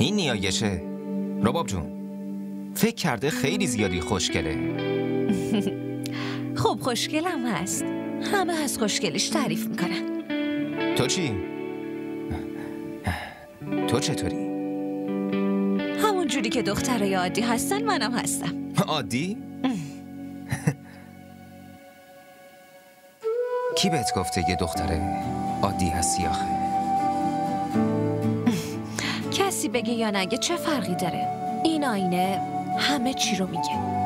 این نیایشه. رباب جون فکر کرده خیلی زیادی خوشگله. خب خوشگلم هست، همه از خوشگلیش تعریف میکنن. تو چی؟ تو چطوری؟ همون جوری که دخترای عادی هستن منم هستم. عادی؟ کی بهت گفته یه دختر عادی هستی آخه؟ کسی بگه یا نگه چه فرقی داره؟ این آینه همه چی رو میگه.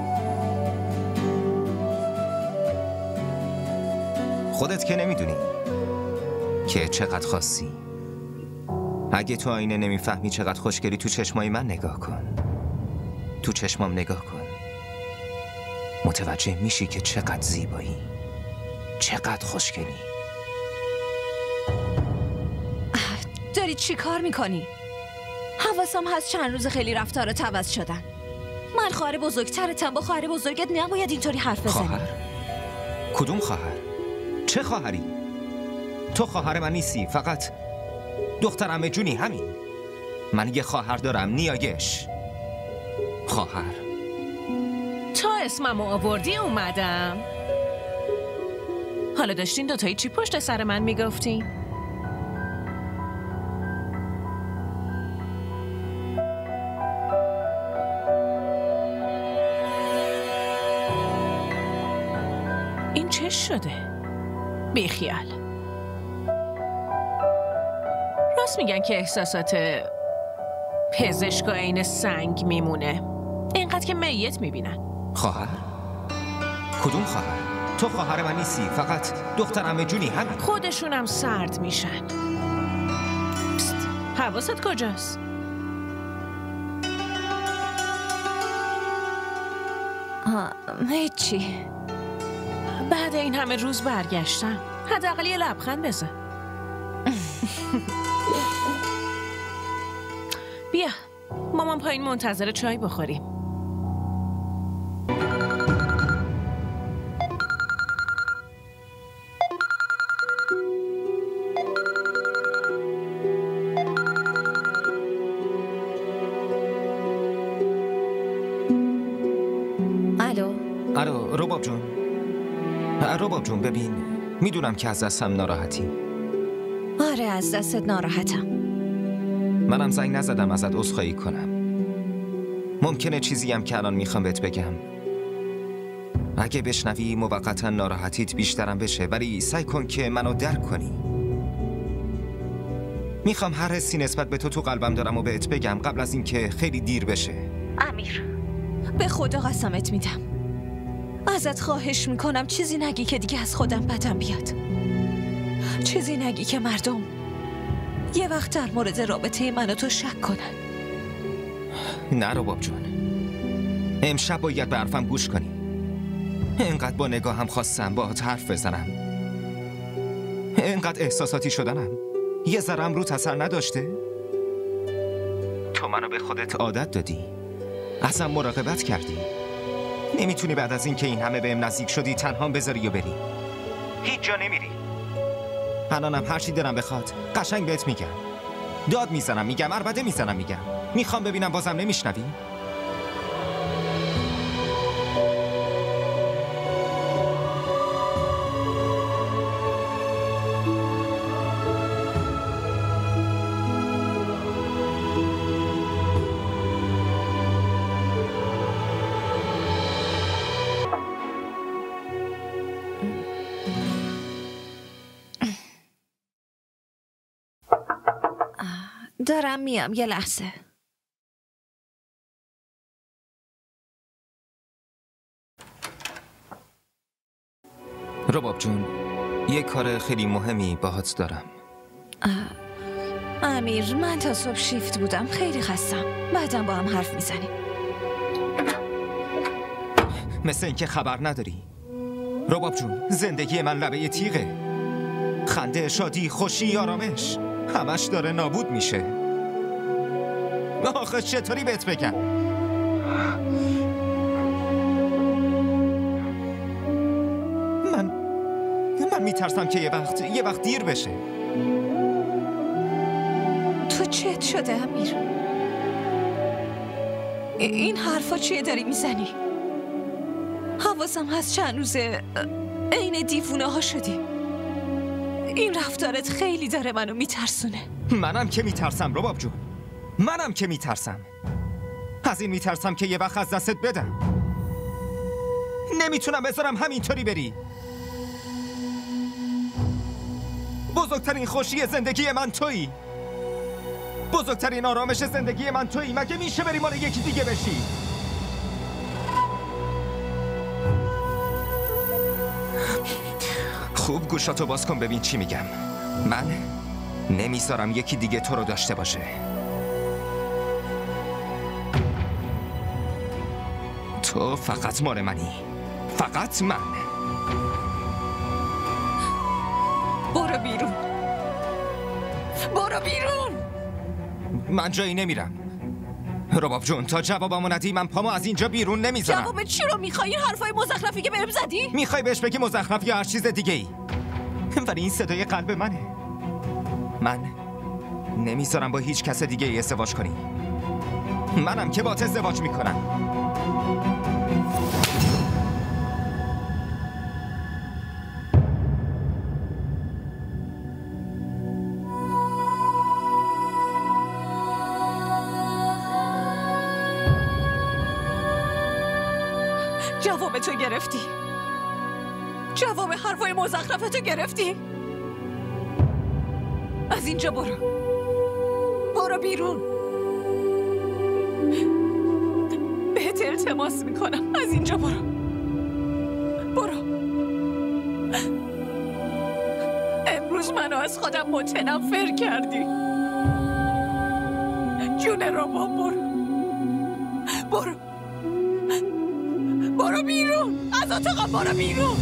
خودت که نمیدونی که چقدر خاصی. اگه تو آینه نمیفهمی چقدر خوشگلی، تو چشمای من نگاه کن، تو چشمام نگاه کن، متوجه میشی که چقدر زیبایی، چقدر خوشگلی. داری چی کار میکنی؟ حواسم هست چند روز خیلی رفتارت عوض شدن. من خواهر بزرگترتم، با خواهر بزرگت نباید اینطوری حرف بزنی. خواهر؟ کدوم خواهر؟ چه خواهری؟ تو خواهر من نیستی، فقط دخترم جونی، همین. من یه خواهر دارم، نیایش. خواهر. تا اسممو آوردی اومدم. حالا داشتین دوتایی چی پشت سر من میگفتین؟ این چه شده؟ بیخیال. راست میگن که احساسات پزشکا عین سنگ میمونه، اینقدر که میت میبینن. خواهر؟ کدوم خواهر؟ تو خواهر من نیستی، فقط دخترم جونی، همین. خودشونم سرد میشن. پست، حواست کجاست؟ هیچی. بعد این همه روز برگشتم، حداقل یه لبخند بزن. بیا مامان پایین منتظر چای بخوریم. الو رباب جون. رباب جون ببین، میدونم که از دستم ناراحتی. آره از دستت ناراحتم. منم زنگ نزدم ازت عذرخواهی کنم. ممکنه چیزی هم که الان میخوام بهت بگم اگه بشنوی موقتا ناراحتیت بیشترم بشه، ولی سعی کن که منو درک کنی. میخوام هر حسی نسبت به تو قلبم دارم و بهت بگم قبل از اینکه خیلی دیر بشه. امیر، به خدا قسمت میدم، ازت خواهش میکنم چیزی نگی که دیگه از خودم بدم بیاد. چیزی نگی که مردم یه وقت در مورد رابطه من و تو شک کنن. نه رباب جون، امشب باید به حرفم گوش کنی. اینقدر با نگاهم خواستم باهات حرف بزنم، اینقدر احساساتی شدنم، یه ذرم رو اثر نداشته؟ تو منو به خودت عادت دادی، ازم مراقبت کردی. نمیتونی بعد از این که این همه بهم نزدیک شدی تنها بذاری و بری. هیچ جا نمیری. الانم هر چی دلم بخواد قشنگ بهت میگم، داد میزنم میگم، عربده میزنم میگم. میخوام ببینم بازم نمیشنوی؟ دارم میام، یه لحظه. رباب جون، یه کار خیلی مهمی باهات دارم. امیر، من تا صبح شیفت بودم، خیلی خستم. بعدم با هم حرف میزنیم. مثل اینکه خبر نداری. رباب جون، زندگی من لبه تیغه. خنده، شادی، خوشی، آرامش همش داره نابود میشه. آخه چطوری بهت بگم؟ من میترسم که یه وقت دیر بشه. تو چت شده امیر؟ این حرفا چیه داری میزنی؟ حواسم هست چند روزه عین دیوونه ها شدی. این رفتارت خیلی داره منو میترسونه. منم که میترسم رباب جون، منم که میترسم. از این میترسم که یه وقت از دستت بدم. نمیتونم بذارم همینطوری بری. بزرگترین خوشی زندگی من تویی. بزرگترین آرامش زندگی من تویی. مگه میشه بری مال یکی دیگه بشی؟ خوب گوشاتو باز کن ببین چی میگم. من نمیذارم یکی دیگه تو رو داشته باشه. تو فقط مال منی. فقط من. برو بیرون. برو بیرون. من جایی نمیرم رباب جون. تا جوابمو ندی من پامو از اینجا بیرون نمیذارم. جواب چی رو میخوای؟ این حرفای مزخرفی که بهم زدی؟ میخوای بهش بگی مزخرف یا هر چیز دیگه ای؟ ولی این صدای قلب منه. من نمیذارم با هیچ کس دیگه ای ازدواج کنی. منم که باهات ازدواج میکنم. جواب تو گرفتی. جواب حرفای مزخرفتو گرفتی. از اینجا برو. برو بیرون. بهت التماس میکنم از اینجا برو. برو. امروز منو از خودم متنفر کردی. جون رباب برو. برو. برو بیرون. از اتاقم برو بیرون.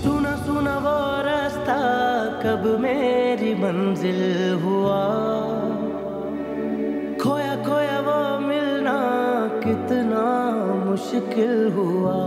सुना सुना वो रास्ता कब मेरी मंजिल हुआ, खोया खोया वो मिलना कितना मुश्किल हुआ।